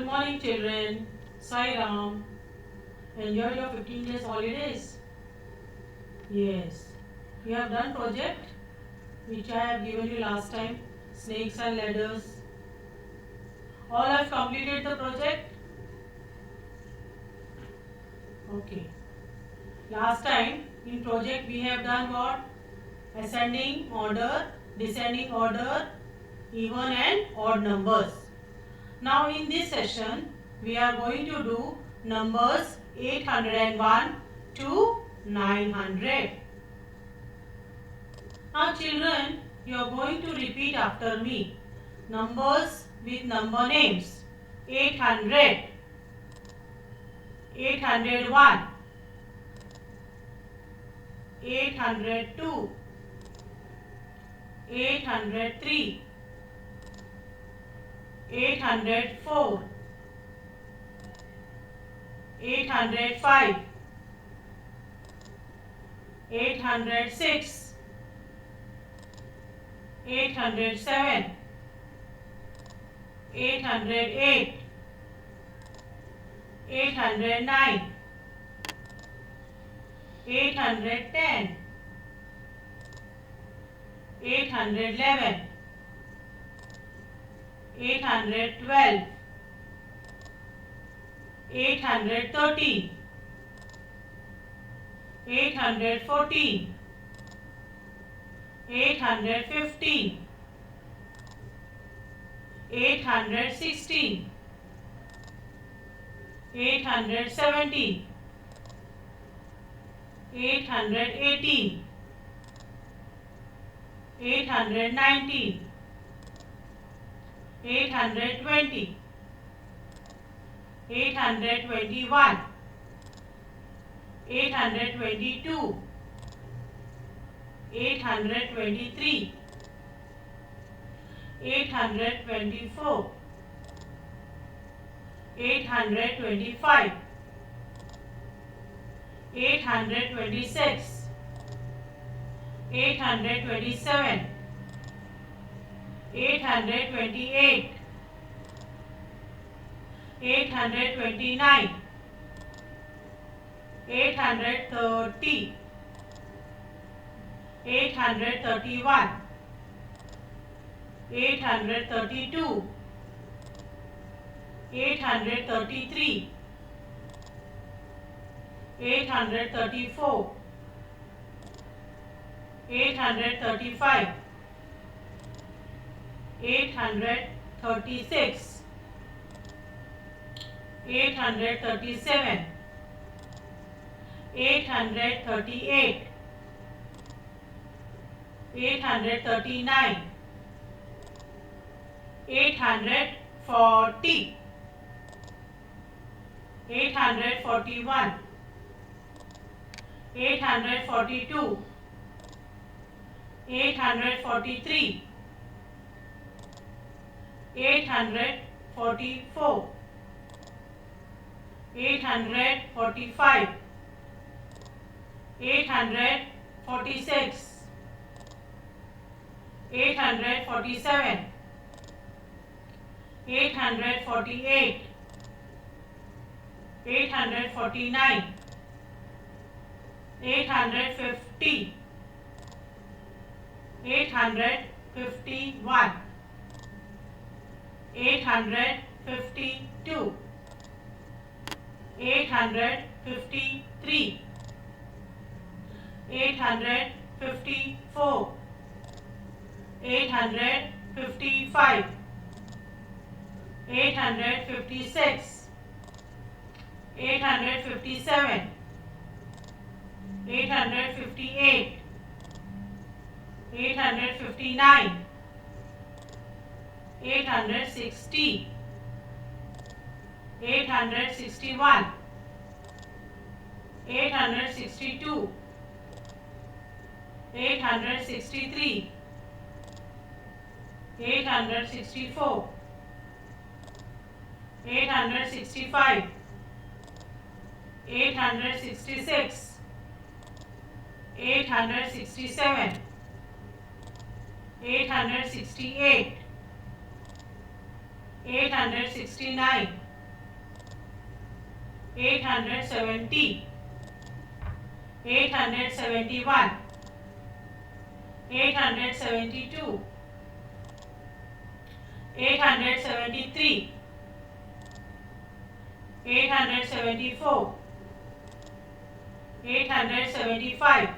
morning, children. Sai Ram. Enjoyed your 15 days holidays? Yes. You have done project which I have given you last time. Snakes and ladders. All have completed the project? Okay. Last time in project we have done what? Ascending order, descending order, even and odd numbers. Now in this session we are going to do numbers 801 to 900. Now children, you are going to repeat after me. Numbers with number names. 800, 801, 802, 803, 804, 805, 806, 807, 808, 809, 810, 811, 812, 813, 814, 815, 816, 817, 818, 819, 820, 821, 822, 823, 824, 825, 826, 827, 828, 829, 830, 831, 832, 833, 834, 835, 836, 837, 838, 839, 840, 841, 842, 843, 844, 845, 846, 847, 848, 849, 850, 851, 852, 853, 854, 855, 856, 857, 858, 859, 860, 861, 862, 863, 864, 865, 866, 867, 868, 869, 870, 871, 872, 873, 874, 875,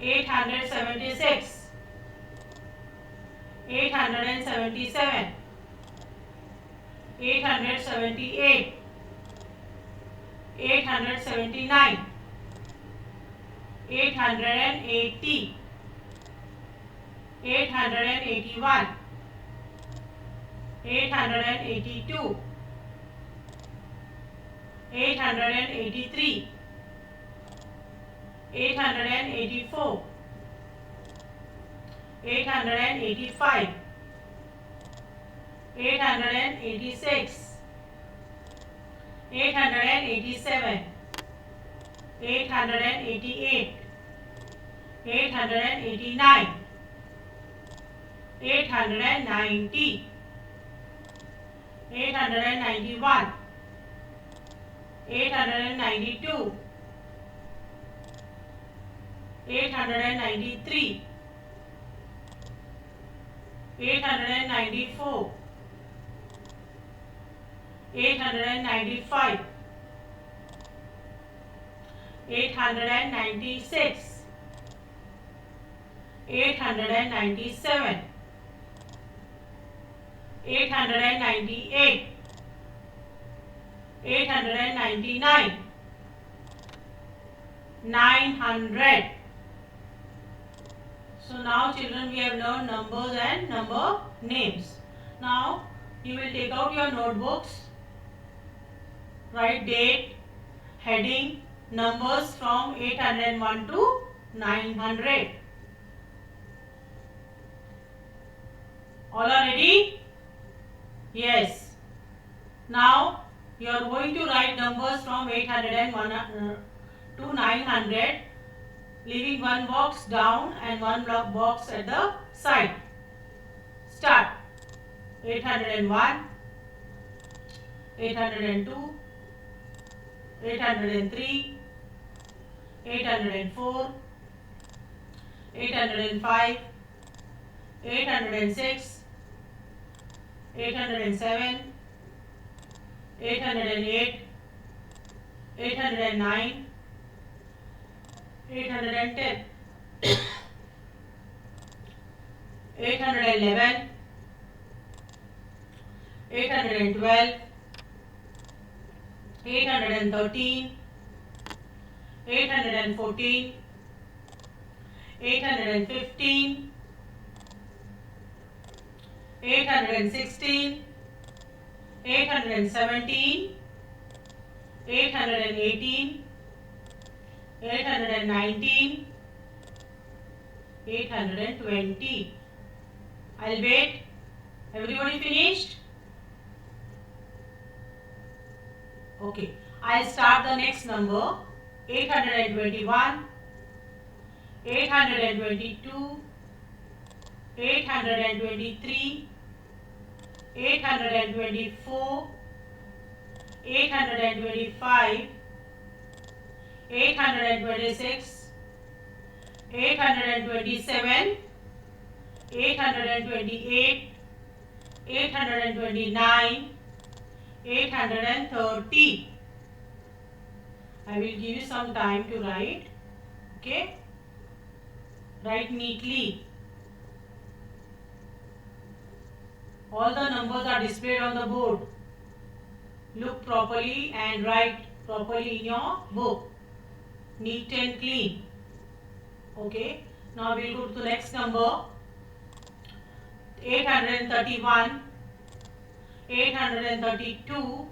876, 877, 878, 879, 880, 881, 882, 883, 884, 885, 886, 887, 888, 889, 890, 891, 892, 893, 894, 895, 896, 897, 898, 899, 900. So now children, we have learned numbers and number names. Now you will take out your notebooks, write date, heading, numbers from 801 to 900. All are ready? Yes. Now you are going to write numbers from 801 to 900, leaving one box down and one box at the side. Start. 801, 802, 803, 804, 805, 806, 807, 808, 809, 810, 811, 812, 813, 814, 815, 816, 817, 818, 819, 820. I'll wait. Everybody finished? Okay. I'll start the next number. 821, 822, 823, 824, 825, 826, 827, 828, 829, 830. I will give you some time to write. Okay? Write neatly. All the numbers are displayed on the board. Look properly and write properly in your book. Neat and clean. Okay? Now we will go to the next number. 831, 832,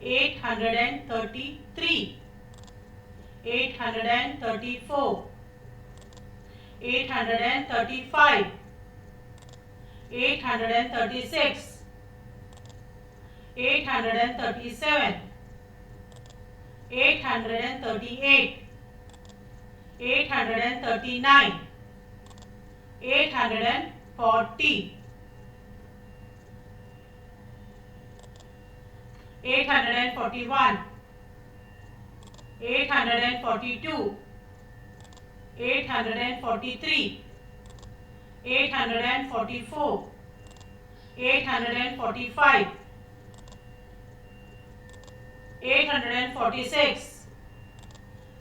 833, 834, 835, 836, 837, 838, 839, 840, 841, 842, 843, 844, 845, 846,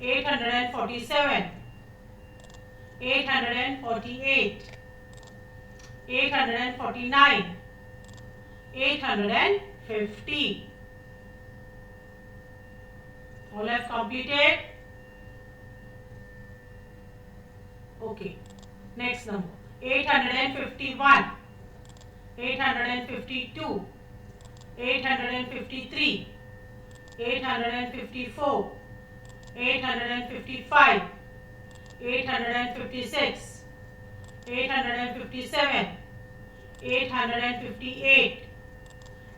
847, 848, 849, 850. All have completed. Okay. Next number. 851, 852, 853, 854, 855, 856, 857, 858,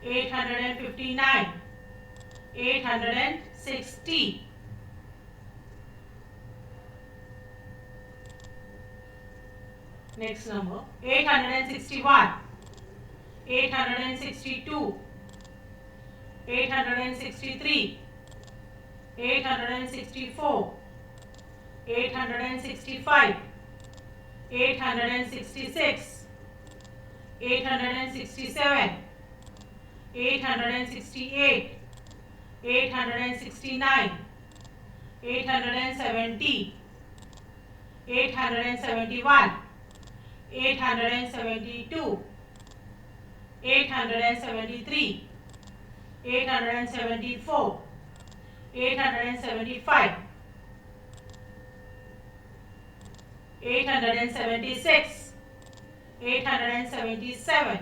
859, 860. Next number. 861, 862, 863, 864, 865, 866, 867, 868, 869, 870, 871, 872, 873, 874, 875, 876, 877,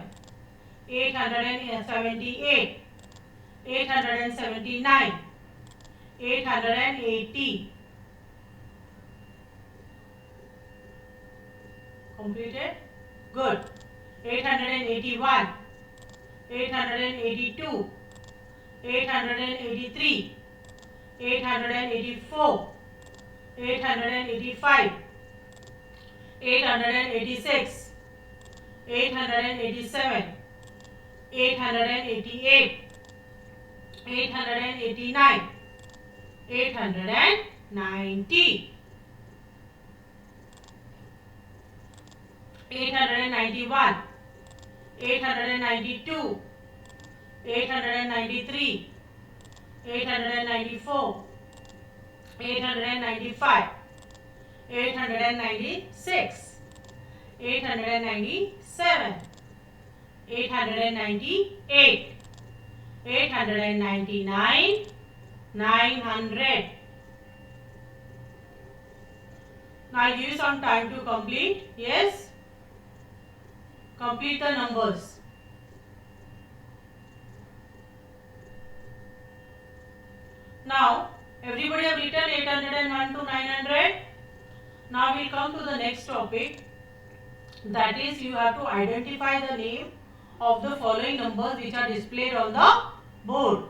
878, 879, 880. Completed? Good. 881, 882, 883, 884, 885, 886, 887, 888, 889, 890. 891, 892, 893, 894, 895, 896, 897, 898, 899, 900. Now I give you some time to complete. Yes? Complete the numbers. Now, everybody have written 801 to 900. Now we come to the next topic. That is, you have to identify the name of the following numbers which are displayed on the board.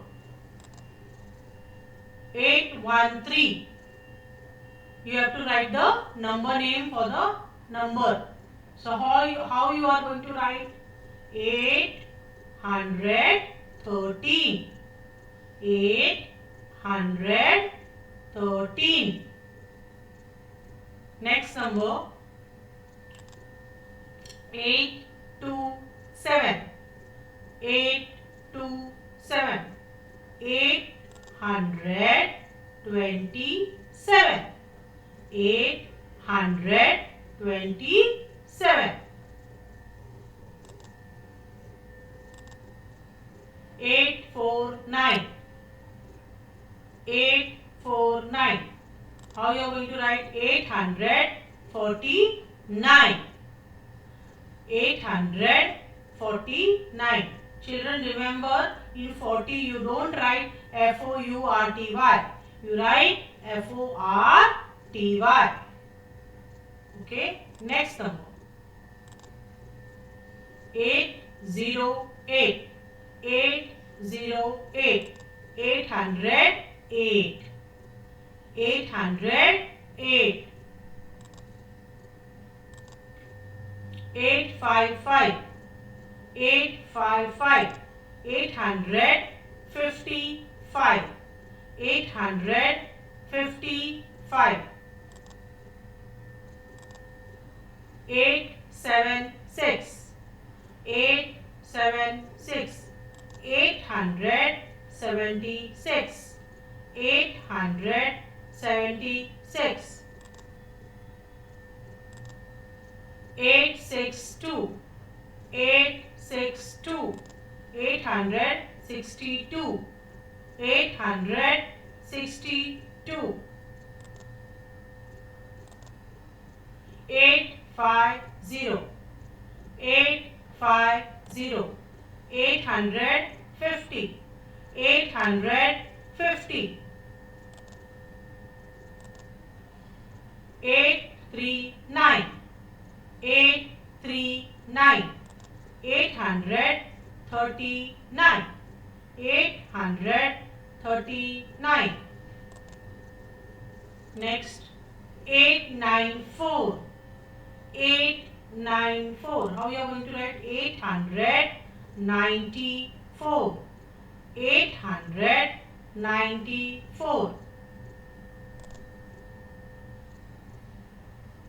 813. You have to write the number name for the number. So how you are going to write? 813. 813. Next number. 827. 827. 827. 827. 849. 849. How you are going to write? 849. 849. Children, remember, in 40 you don't write F-O-U-R-T-Y. You write F-O-R-T-Y. Okay. Next number. 808. 808. 808. 808. 855. 855. 855. 855. 855. 876. 876. 876. 876. 862. 862. 862. 862. 850. 850. 850. 850. 839. 839. 839. 839. Next, 894. 894. How you are going to write? 894. 894.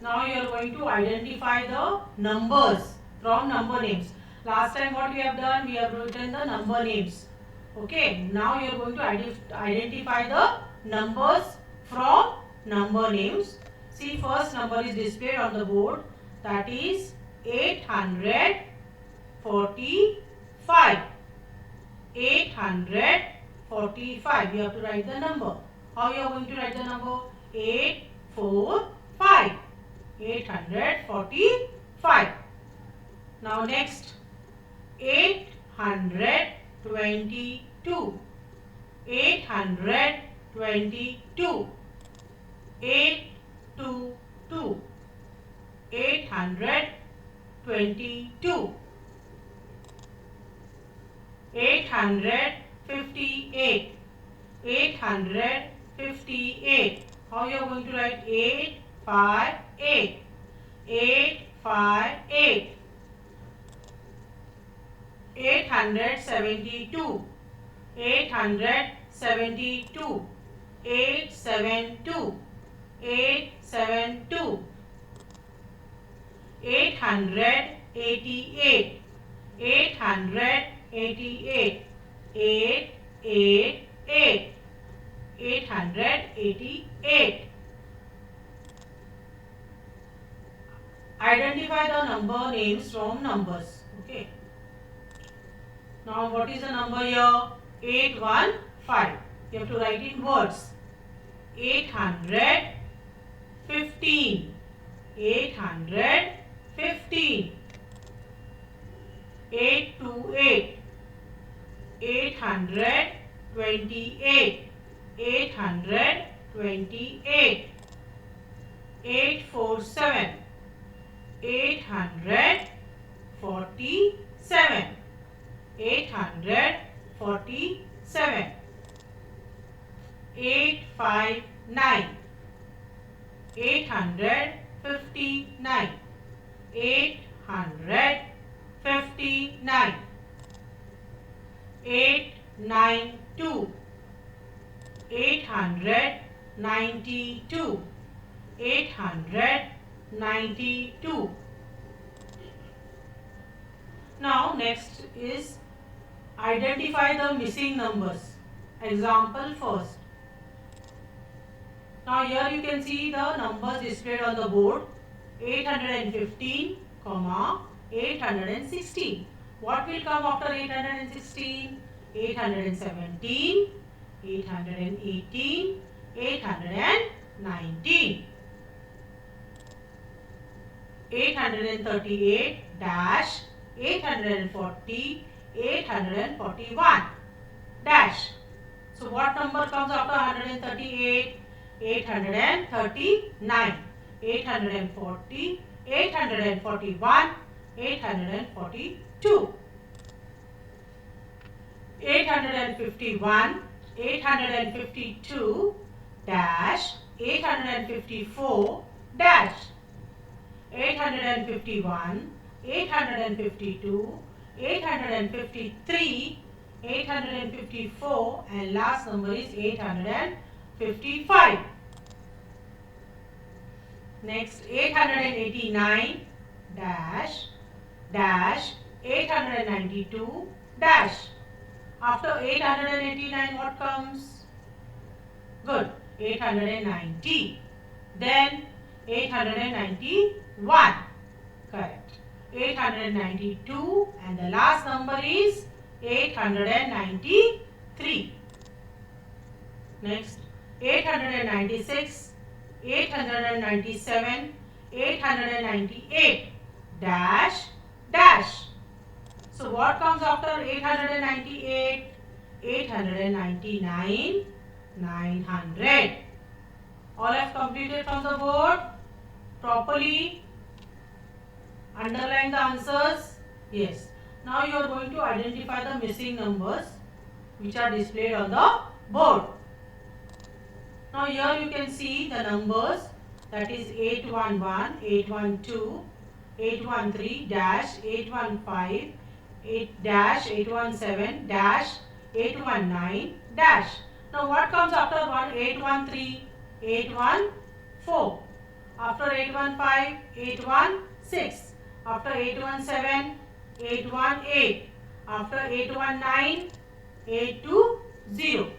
Now you are going to identify the numbers from number names. Last time what we have done, we have written the number names. Okay, now you are going to identify the numbers from number names. See, first number is displayed on the board, that is 845. 845. You have to write the number. How you are going to write the number? 845. 845. Now next, 822. 822. 822. 822. 858. 858. How you are going to write? 858. 858. 872. 872. 872. 872. 888. 888. 888. 888. Identify the number names from numbers. Okay. Now what is the number here? 815. You have to write in words. 815. 815. 828. 828. 828. 847. 847. 847. 859. 859. 859. 892. 892. 892. Now next is identify the missing numbers. Example first. Now here you can see the numbers displayed on the board. 815, 816. What will come after 816? 817, 818, 819. 838 dash 840, 841 dash. So what number comes after 138? 839, 840, 841, 842. 851, 852 dash 854 dash. 851, 852, 853, 854 and last number is 855. Next 889 dash dash 892 dash. After 889 what comes? Good. 890. Then 891. Correct. 892 and the last number is 893. Next 896, 897, 898 dash dash. So what comes after 898? 899, 900. All have completed from the board. Properly underline the answers. Yes. Now you are going to identify the missing numbers which are displayed on the board. Now here you can see the numbers, that is 811, 812, 813 dash 815, 817 dash 819 dash. Now what comes after 813? 814. After 815, 816. After 817, 818. After 819, 820.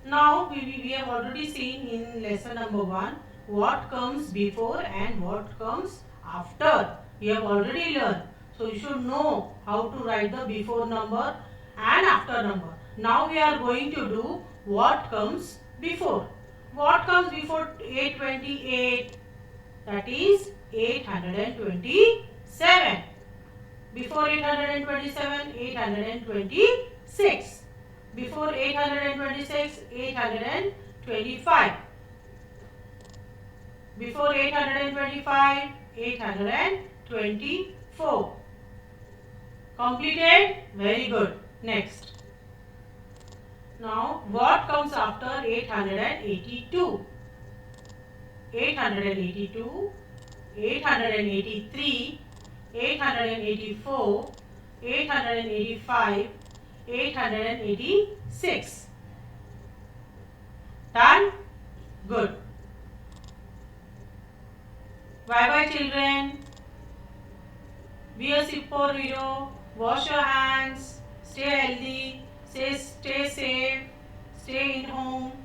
Now we have already seen in lesson number 1 what comes before and what comes after. You have already learned. So you should know how to write the before number and after number. Now we are going to do what comes before. What comes before 828? That is 827. Before 827, 826. Before 826, 825. Before 825, 824. Completed? Very good. Next. Now, what comes after 882? 882, 883, 884, 885, 886. Done? Good. Bye bye children. Be a superhero. Wash your hands. Stay healthy. Stay safe. Stay in home.